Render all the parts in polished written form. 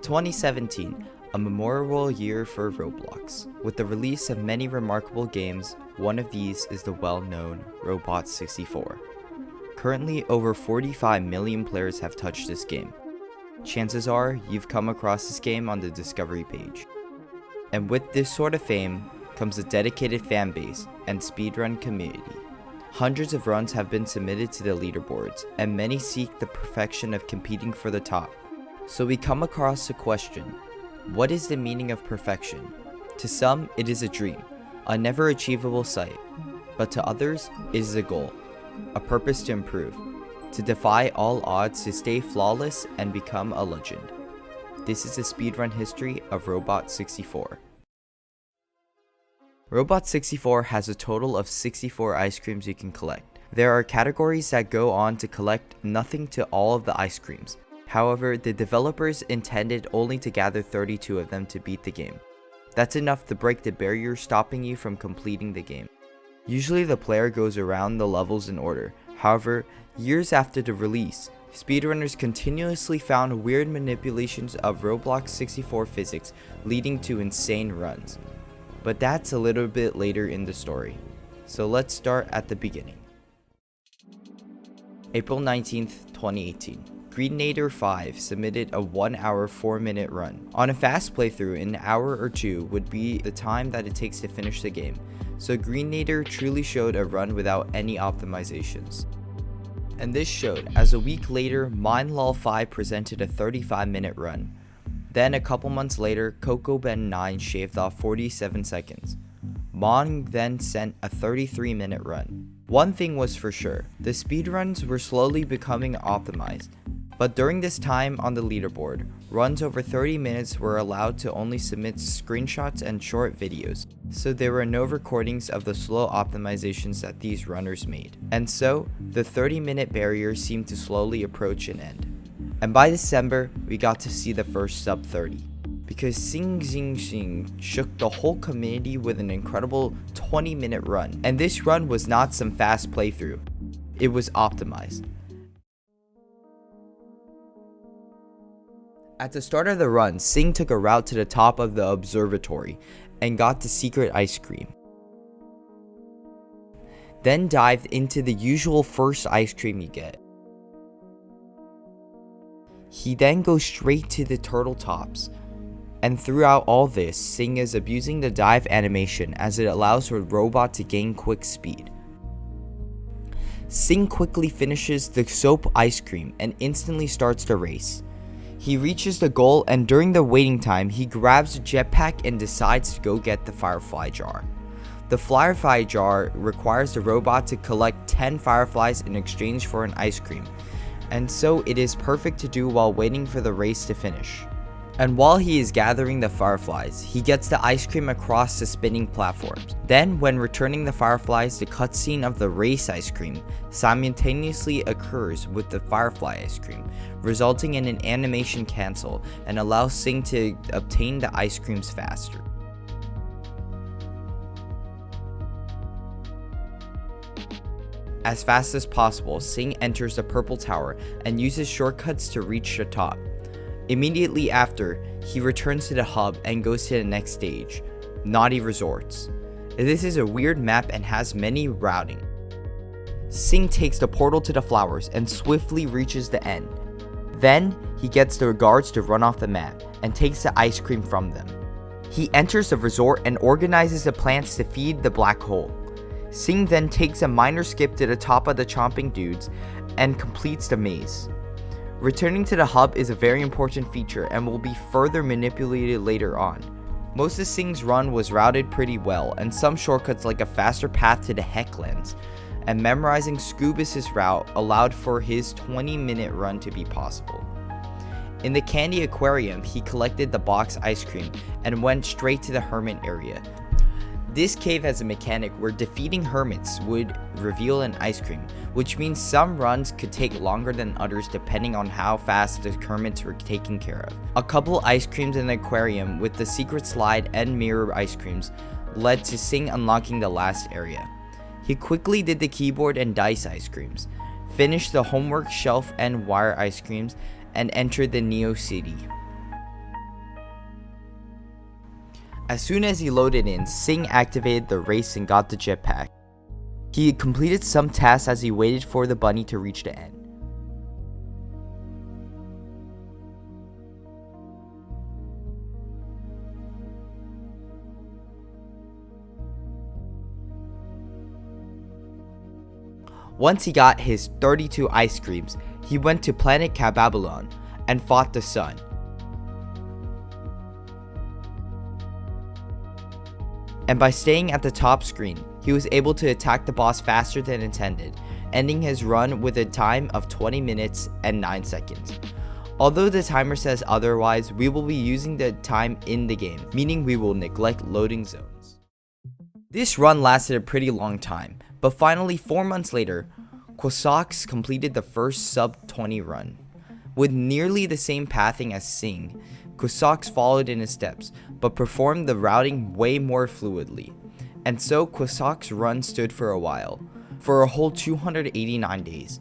2017, a memorable year for Roblox. With the release of many remarkable games, one of these is the well-known Roblox 64. Currently, over 45 million players have touched this game. Chances are, you've come across this game on the discovery page. And with this sort of fame, comes a dedicated fan base and speedrun community. Hundreds of runs have been submitted to the leaderboards, and many seek the perfection of competing for the top. So we come across the question, what is the meaning of perfection? To some, it is a dream, a never achievable sight, but to others, it is a goal, a purpose to improve, to defy all odds, to stay flawless and become a legend. This is the speedrun history of Roblox 64. Roblox 64 has a total of 64 ice creams you can collect. There are categories that go on to collect nothing to all of the ice creams. However, the developers intended only to gather 32 of them to beat the game. That's enough to break the barrier stopping you from completing the game. Usually the player goes around the levels in order. However, years after the release, speedrunners continuously found weird manipulations of Roblox 64 physics leading to insane runs. But that's a little bit later in the story. So let's start at the beginning. April 19th, 2018. Greenator 5 submitted a 1 hour 4 minute run. On a fast playthrough, an hour or two would be the time that it takes to finish the game. So Greenator truly showed a run without any optimizations. And this showed, as a week later, MineLol5 presented a 35-minute run. Then a couple months later, CocoBen9 shaved off 47 seconds. Mon then sent a 33-minute run. One thing was for sure, the speedruns were slowly becoming optimized. But during this time on the leaderboard, runs over 30 minutes were allowed to only submit screenshots and short videos, so there were no recordings of the slow optimizations that these runners made. And so, the 30-minute barrier seemed to slowly approach an end. And by December, we got to see the first sub 30. Because Sing shook the whole community with an incredible 20-minute run. And this run was not some fast playthrough, it was optimized. At the start of the run, Sing took a route to the top of the observatory and got the secret ice cream. Then dived into the usual first ice cream you get. He then goes straight to the turtle tops. And throughout all this, Sing is abusing the dive animation as it allows for robot to gain quick speed. Sing quickly finishes the soap ice cream and instantly starts the race. He reaches the goal, and during the waiting time, he grabs a jetpack and decides to go get the firefly jar. The firefly jar requires the robot to collect 10 fireflies in exchange for an ice cream, and so it is perfect to do while waiting for the race to finish. And while he is gathering the fireflies, he gets the ice cream across the spinning platforms. Then, when returning the fireflies, the cutscene of the race ice cream simultaneously occurs with the firefly ice cream, resulting in an animation cancel and allows Sing to obtain the ice creams faster. As fast as possible, Sing enters the purple tower and uses shortcuts to reach the top. Immediately after, he returns to the hub and goes to the next stage, Naughty Resorts. This is a weird map and has many routing. Sing takes the portal to the flowers and swiftly reaches the end. Then, he gets the guards to run off the map and takes the ice cream from them. He enters the resort and organizes the plants to feed the black hole. Sing then takes a minor skip to the top of the chomping dudes and completes the maze. Returning to the hub is a very important feature and will be further manipulated later on. Most of Sing's run was routed pretty well, and some shortcuts like a faster path to the Hecklands and memorizing Scoobus's route allowed for his 20-minute run to be possible. In the Candy Aquarium, he collected the box ice cream and went straight to the Hermit area. This cave has a mechanic where defeating hermits would reveal an ice cream, which means some runs could take longer than others depending on how fast the hermits were taken care of. A couple ice creams in the aquarium with the secret slide and mirror ice creams led to Sing unlocking the last area. He quickly did the keyboard and dice ice creams, finished the homework shelf and wire ice creams, and entered the Neo City. As soon as he loaded in, Sing activated the race and got the jetpack. He completed some tasks as he waited for the bunny to reach the end. Once he got his 32 ice creams, he went to planet Kababylon and fought the sun. And by staying at the top screen, he was able to attack the boss faster than intended, ending his run with a time of 20 minutes and 9 seconds. Although the timer says otherwise, we will be using the time in the game, meaning we will neglect loading zones. This run lasted a pretty long time, but finally 4 months later, Quasox completed the first sub-20 run. With nearly the same pathing as Sing, Quasox followed in his steps, but performed the routing way more fluidly. And so Quasox's run stood for a while, for a whole 289 days,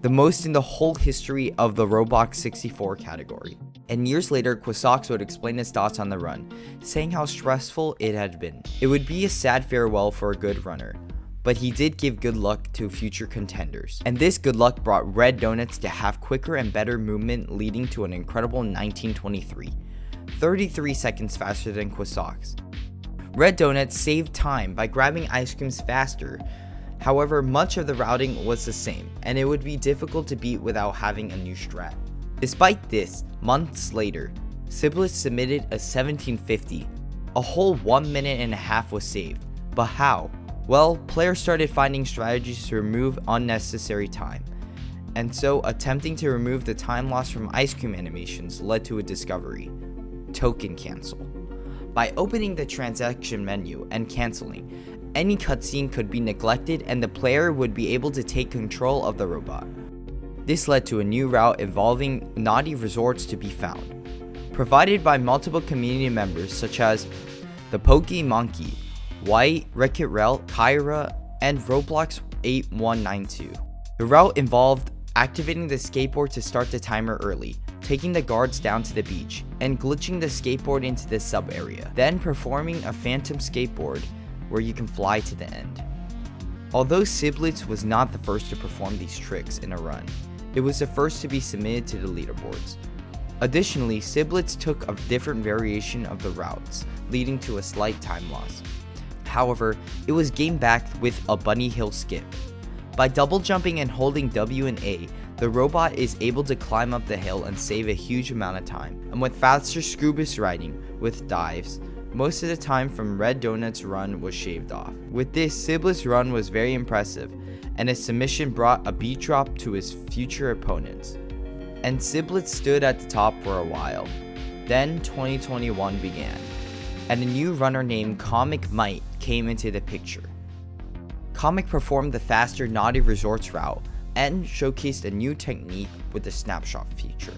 the most in the whole history of the Roblox 64 category. And years later, Quasox would explain his thoughts on the run, saying how stressful it had been. It would be a sad farewell for a good runner, but he did give good luck to future contenders. And this good luck brought Red Donuts to have quicker and better movement, leading to an incredible 1923, 33 seconds faster than Quasox. Red Donuts saved time by grabbing ice creams faster. However, much of the routing was the same, and it would be difficult to beat without having a new strat. Despite this, months later, Siblets submitted a 1750. A whole 1 minute and a half was saved. But how? Well, players started finding strategies to remove unnecessary time. And so, attempting to remove the time loss from ice cream animations led to a discovery: token cancel. By opening the transaction menu and canceling, any cutscene could be neglected and the player would be able to take control of the robot. This led to a new route involving naughty resorts to be found, provided by multiple community members such as the Pokey Monkey, White, Wreck-It Rel, Kyra, and Roblox 8192. The route involved activating the skateboard to start the timer early, taking the guards down to the beach, and glitching the skateboard into the sub area, then performing a phantom skateboard where you can fly to the end. Although Siblets was not the first to perform these tricks in a run, it was the first to be submitted to the leaderboards. Additionally, Siblets took a different variation of the routes, leading to a slight time loss. However, it was gained back with a bunny hill skip. By double jumping and holding W and A, the robot is able to climb up the hill and save a huge amount of time. And with faster Scooby riding with dives, most of the time from Red Donut's run was shaved off. With this, Siblets' run was very impressive, and his submission brought a beat drop to his future opponents. And Siblets stood at the top for a while. Then 2021 began, and a new runner named Comic Might came into the picture. Comic performed the faster Naughty Resorts route and showcased a new technique with the Snapshot feature.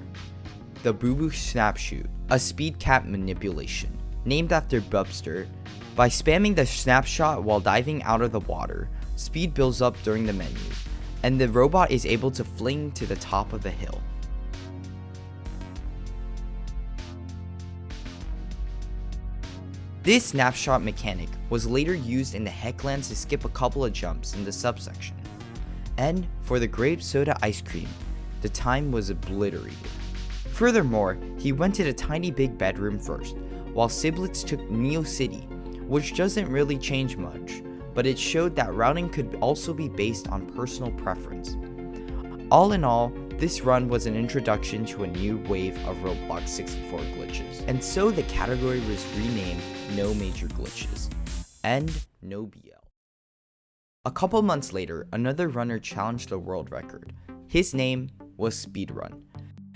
The Beebo Snapshot, a speed cap manipulation. Named after Bubster, by spamming the Snapshot while diving out of the water, speed builds up during the menu, and the robot is able to fling to the top of the hill. This snapshot mechanic was later used in the Hecklands to skip a couple of jumps in the subsection. And for the grape soda ice cream, the time was obliterated. Furthermore, he went to the tiny big bedroom first, while Siblets took Neo City, which doesn't really change much, but it showed that routing could also be based on personal preference. All in all, this run was an introduction to a new wave of Roblox 64 glitches, and so the category was renamed No Major Glitches and No BL. A couple months later, another runner challenged the world record. His name was Speedrun,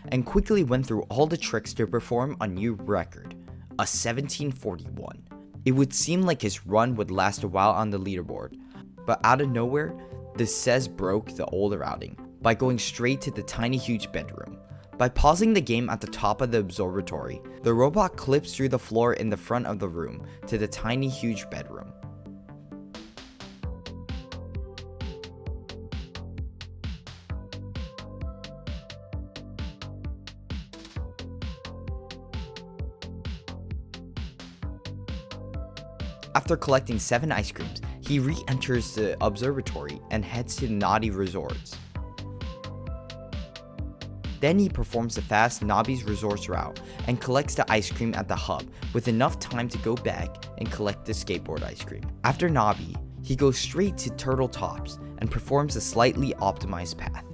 and quickly went through all the tricks to perform a new record, a 1741. It would seem like his run would last a while on the leaderboard, but out of nowhere, the Says broke the old routing by going straight to the tiny huge bedroom. By pausing the game at the top of the observatory, the robot clips through the floor in the front of the room to the tiny huge bedroom. After collecting 7 ice creams, he re-enters the observatory and heads to Naughty Resorts. Then he performs the fast Nobby's Resorts route and collects the ice cream at the hub with enough time to go back and collect the skateboard ice cream. After Nobby, he goes straight to Turtle Tops and performs a slightly optimized path.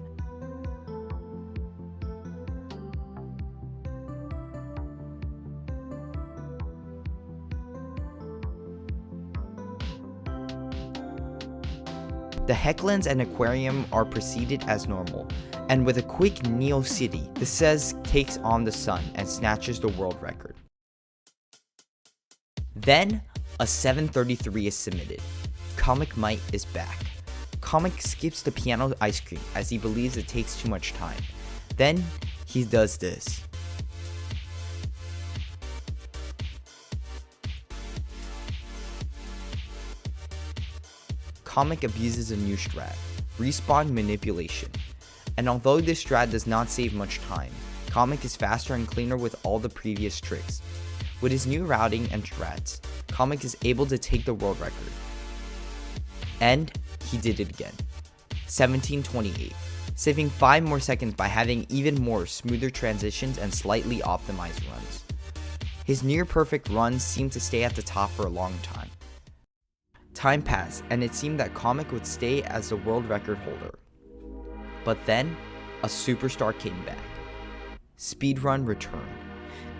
The Hecklands and Aquarium are proceeded as normal, and with a quick Neo City, the Says takes on the Sun and snatches the world record. Then, a 733 is submitted. Comic Might is back. Comic skips the piano ice cream as he believes it takes too much time. Then, he does this. Comic abuses a new strat, respawn manipulation. And although this strat does not save much time, Comic is faster and cleaner with all the previous tricks. With his new routing and strats, Comic is able to take the world record. And he did it again. 17:28, saving 5 more seconds by having even more smoother transitions and slightly optimized runs. His near perfect runs seemed to stay at the top for a long time. Time passed, and it seemed that Comic would stay as the world record holder. But then, a superstar came back. Speedrun returned.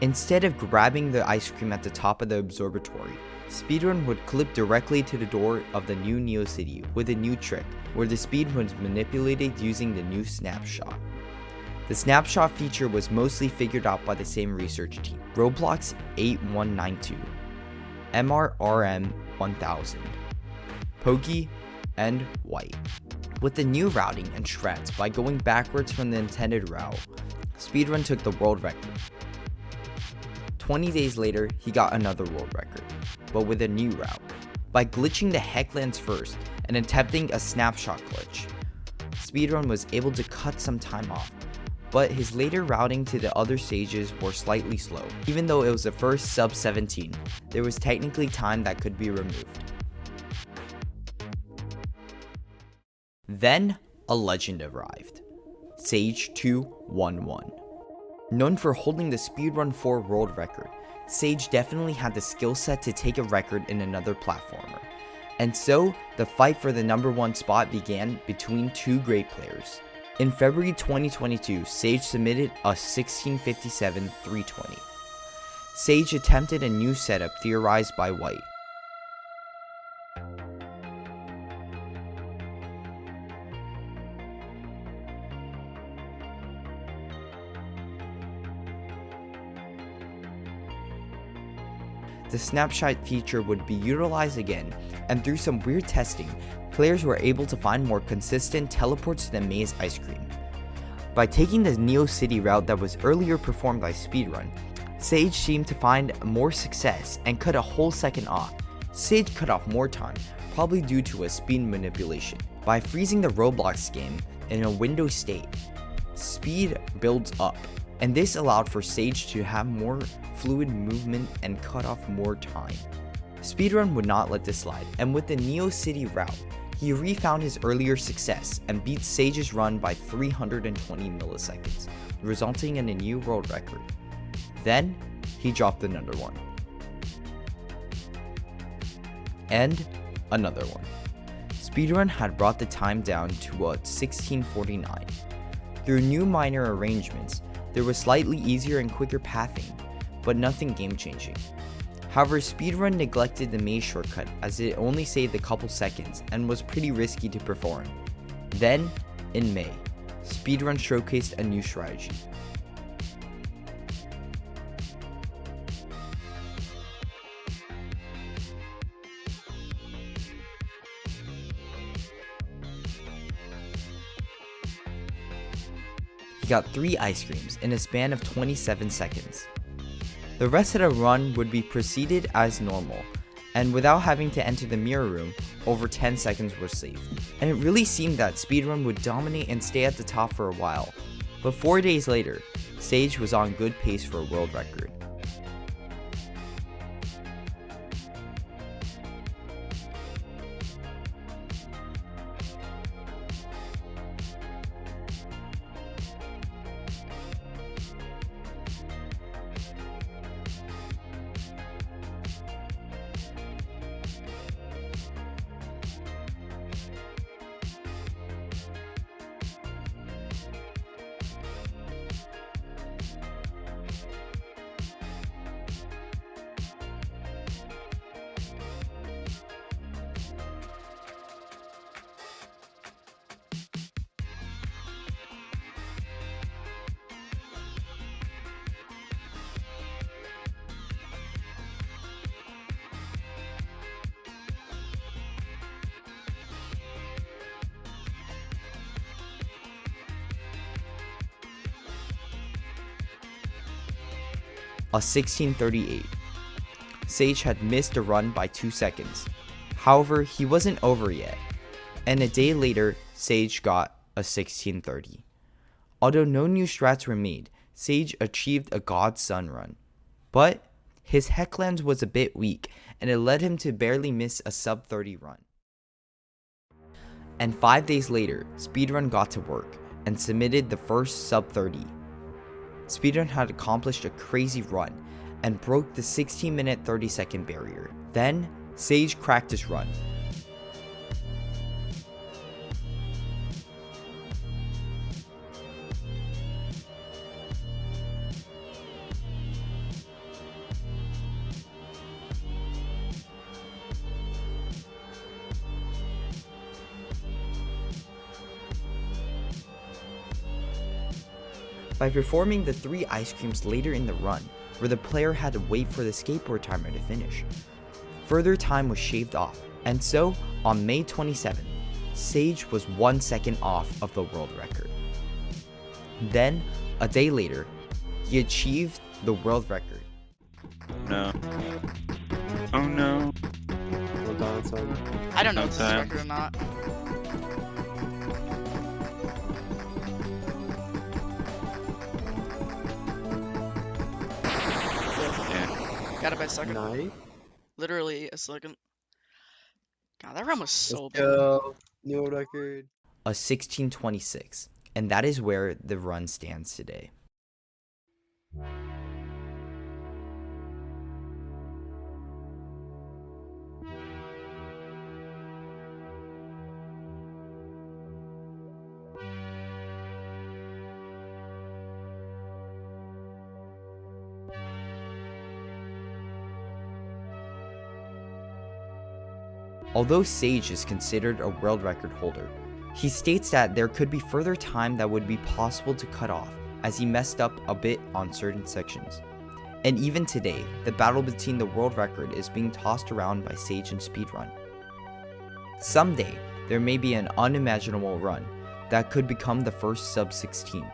Instead of grabbing the ice cream at the top of the observatory, Speedrun would clip directly to the door of the new Neo City with a new trick, where the speed was manipulated using the new Snapshot. The Snapshot feature was mostly figured out by the same research team, Roblox 8192, MRRM 1000, Pokey, and White. With the new routing and strats by going backwards from the intended route, Speedrun took the world record. 20 days later, he got another world record, but with a new route. By glitching the Hecklands first and attempting a snapshot glitch, Speedrun was able to cut some time off, but his later routing to the other stages were slightly slow. Even though it was the first sub 17, there was technically time that could be removed. Then, a legend arrived. Sage211. Known for holding the Speedrun 4 world record, Sage definitely had the skill set to take a record in another platformer. And so, the fight for the number 1 spot began between 2 great players. In February 2022, Sage submitted a 16:57 320. Sage attempted a new setup theorized by White. The snapshot feature would be utilized again, and through some weird testing, players were able to find more consistent teleports to the maze ice cream. By taking the Neo City route that was earlier performed by Speedrun, Sage seemed to find more success and cut a whole second off. Sage cut off more time, probably due to a speed manipulation. By freezing the Roblox game in a window state, speed builds up, and this allowed for Sage to have more fluid movement and cut off more time. Speedrun would not let this slide, and with the Neo City route, he refound his earlier success and beat Sage's run by 320 milliseconds, resulting in a new world record. Then, he dropped another one. And another one. Speedrun had brought the time down to a 16:49. Through new minor arrangements, there was slightly easier and quicker pathing, but nothing game-changing. However, Speedrun neglected the maze shortcut as it only saved a couple seconds and was pretty risky to perform. Then, in May, Speedrun showcased a new strategy. He got 3 ice creams in a span of 27 seconds. The rest of the run would be proceeded as normal, and without having to enter the mirror room, over 10 seconds were saved. And it really seemed that Speedrun would dominate and stay at the top for a while, but 4 days later, Sage was on good pace for a world record. a 16:38. Sage had missed a run by 2 seconds. However, he wasn't over yet, and a day later, Sage got a 16:30. Although no new strats were made, Sage achieved a Godson run. But his Hecklands was a bit weak, and it led him to barely miss a sub-30 run. And 5 days later, Speedrun got to work and submitted the first sub-30. Speedrun had accomplished a crazy run and broke the 16-minute 30-second barrier. Then, Sage cracked his run. By performing the 3 ice creams later in the run, where the player had to wait for the skateboard timer to finish. Further time was shaved off, and so, on May 27th, Sage was 1 second off of the world record. Then, a day later, he achieved the world record. No. Oh no. I don't know if this is a record or not. Got it by a second. Nice. Literally a second. God, that run was so Let's bad. go. New record. A 16:26, and that is where the run stands today. Although Sage is considered a world record holder, he states that there could be further time that would be possible to cut off, as he messed up a bit on certain sections. And even today, the battle between the world record is being tossed around by Sage and Speedrun. Someday, there may be an unimaginable run that could become the first sub-16.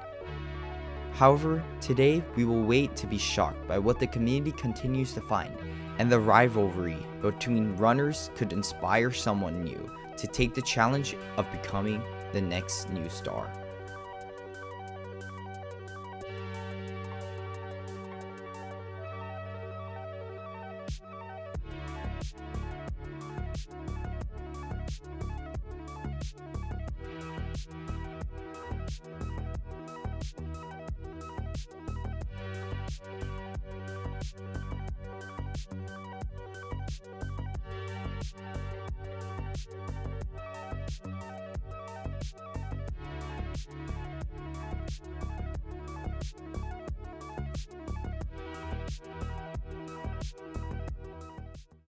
However, today we will wait to be shocked by what the community continues to find, and the rivalry between runners could inspire someone new to take the challenge of becoming the next new star.